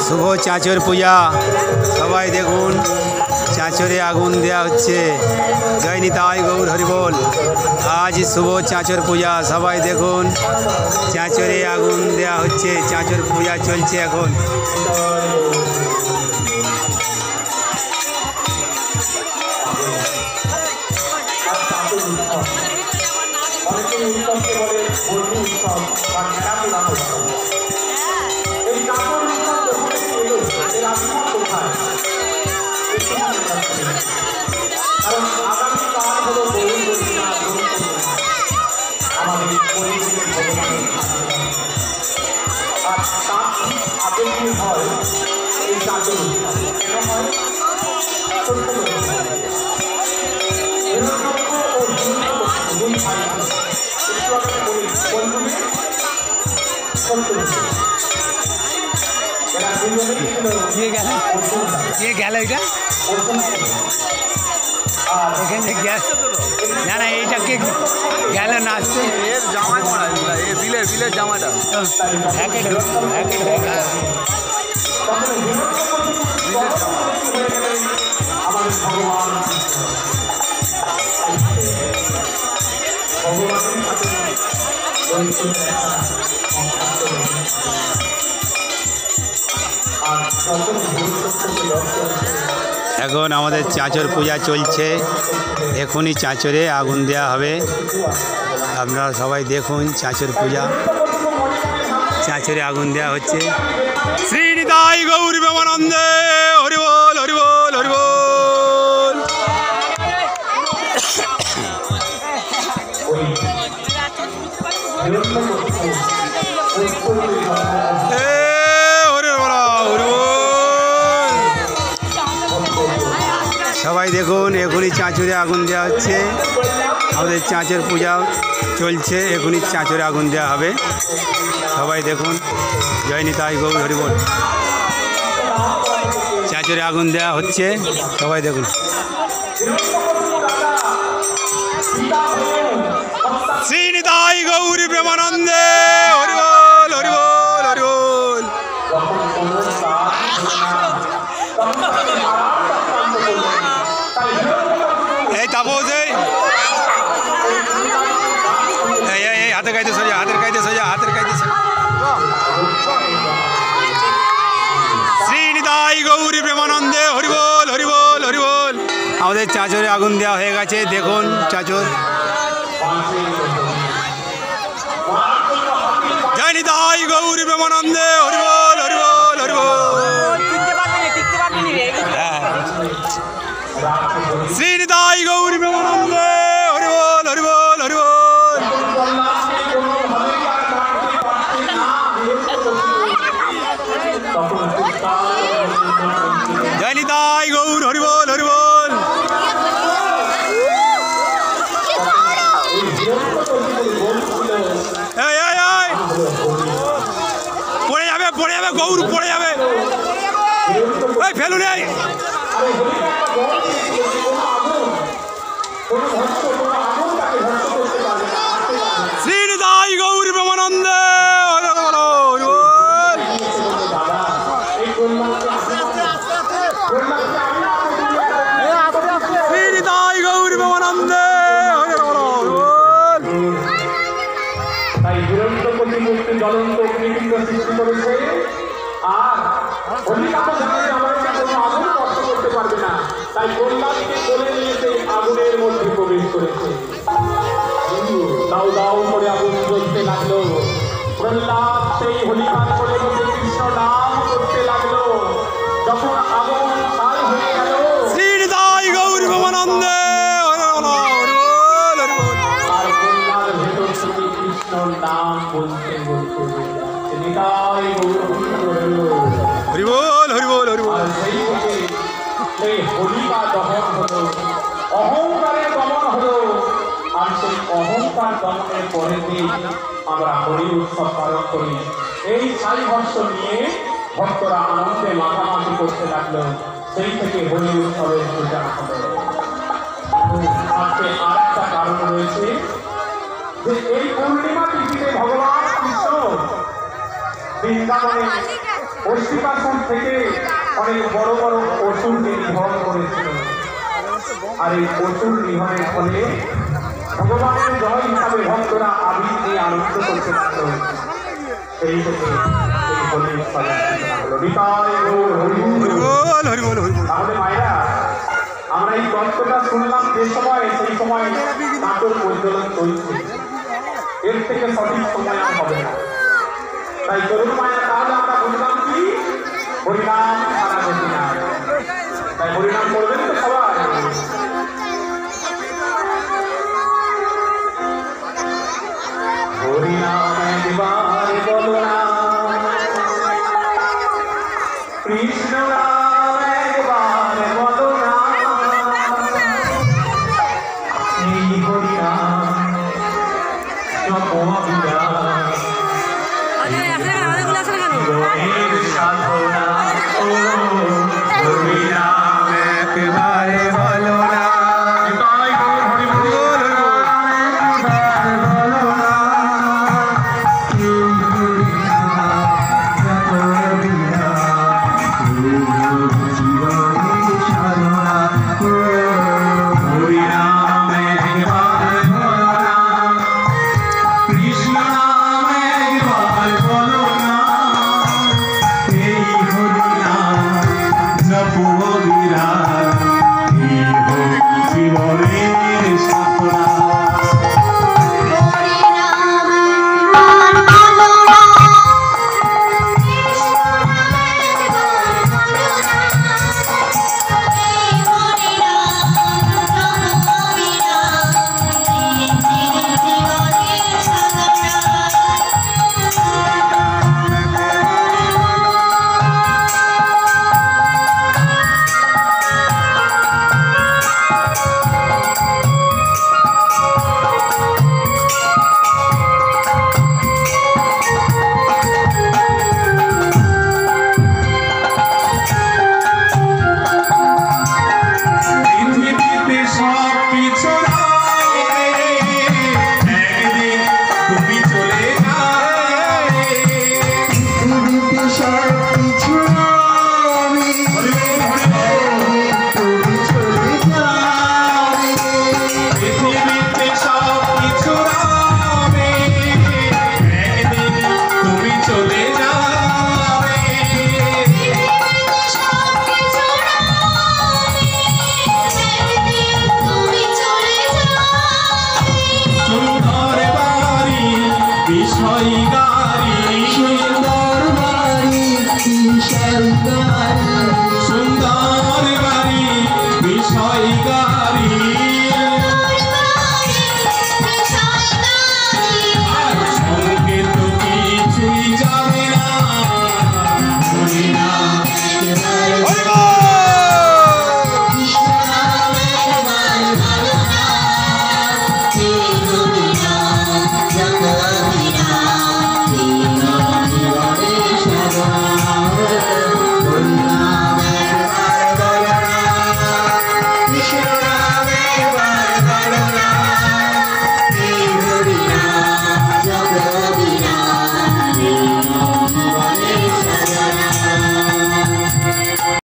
শুভ চাঁচর পূজা। সবাই দেখুন চাঁচরে আগুন দেওয়া হচ্ছে। জয় নিতাই গৌর হরিবোল। আজ শুভ চাঁচর পূজা। সবাই দেখুন চাঁচরে আগুন দেওয়া হচ্ছে। চাঁচর পূজা চলছে এখন। ये गैल এটা এখানে গ্যাস না না এইটা কি গেল না আসছে এর জামাই করা এ বিলের জামাটা এখন আমাদের চাঁচর পূজা চলছে। এখনই চাঁচরে আগুন দেওয়া হবে। আপনারা সবাই দেখুন চাঁচর পূজা। চাঁচরে আগুন দেওয়া হচ্ছে। শ্রী নিতাই গৌর প্রেমানন্দে হরি বল হরি বল হরি বল। সবাই দেখুন এখনই চাঁচরে আগুন দেওয়া হচ্ছে। আমাদের চাঁচর পূজা চলছে। এখনই চাঁচরে আগুন দেওয়া হবে। সবাই দেখুন জয় নিতাই গৌর হরিবোল। চাঁচরে আগুন দেওয়া হচ্ছে। সবাই দেখুন। শ্রী নিতাই গৌর প্রেমানন্দে হরিবোল হরিবোল হরিবোল। এই তাপস এই হাতের কাইতে সোজা হাতের কাইতে সোজা হাতের কাইতে সোজা। শ্রী নিতাই গৌরী প্রেমানন্দে হরিবোল হরিবোল হরিবোল। আমাদের চাঁচরে আগুন দেওয়া হয়ে গেছে। দেখুন চাঁচর। জয় নিতাই গৌরী প্রেমানন্দে হরিবোল হরিবোল হরিবোল। শ্রী নিতাই গৌরী প্রেমানন্দে হরিবোল হরিবোল হরিবোল। জয় নিতাই গৌর হরিবোল হরিবোল। পড়ে যাবে গৌর পড়ে যাবে। ওই ফেলুন এই। শ্রী নিতাই গৌর প্রেমানন্দে শ্রী নিতাই গৌর প্রেমানন্দে। তাই দুরন্ত প্রতিমূর্তি জ্বলন্ত অগ্নিপিণ্ড সৃষ্টি করেছে। আর আমাদেরকে কোনো আগুন কষ্ট করতে পারবে না। তাই কন্যাকে কোলে নিয়ে সেই আগুনের মধ্যে প্রবেশ করেছে। দাউ দাউ করে আগুন জ্বলতে লাগলো। প্রহ্লাদ সেই হরিপান করে বসে কৃষ্ণ নাম করতে লাগলো। যখন আগুন ছাই হয়ে গেল শ্রী নিতাই গৌর প্রেমানন্দে আর কন্যার ভেতর থেকে কৃষ্ণর নাম বলতে বলতে নিতাই গৌর হরিবোল হরিবোল হরিবোল। আর সেই হোলিকা দহন হলো, অহংকারের দমন হলো। আর সেই অহংকার দমনের পরেতে আমরা হরি উৎসব পালন করি। এই ছাই ভস্য নিয়ে ভক্তরা আনন্দে মাখামাখি করতে লাগলো। সেই থেকে হোলি উৎসবের পূজা হলো। আজকে আর একটা কারণ রয়েছে যে এই পূর্ণিমা তিথিতে ভগবান কৃষ্ণ বৃন্দাবনে অষ্টিকাসন থেকে অনেক বড় বড় অসুরকে নিধন করেছিল। আর এই অসুর নিধনের ফলে ভগবানের জয় হিসাবে ভক্তরা আবির নিয়ে আনন্দ করতে পারত। এই থেকে এই হোলি উৎসবের সূচনা হলো। নিতাই গৌর হরি বল। তাহলে মায়েরা, আমরা এই তত্ত্বটা শুনলাম যে সময়, সেই সময় নাটক প্রজ্বলন চলছে, এর থেকে সঠিক সময় আর হবে না। তাই চলুন মায়েরা, তাহলে আমরা বুঝলাম কি হরিনাম সারা গতি না। তাই হরিনাম করবেন তো সবাই। হরিনাম একবার বলো না, কৃষ্ণ নাম একবার বলো না, এই হরিনাম জপ অবিরাম, জীবনের সাধনা ও হরিনাম একবার বলো না। নিতাই গৌর হরি বল। বিষয় গারি সুন্দর বাড়ি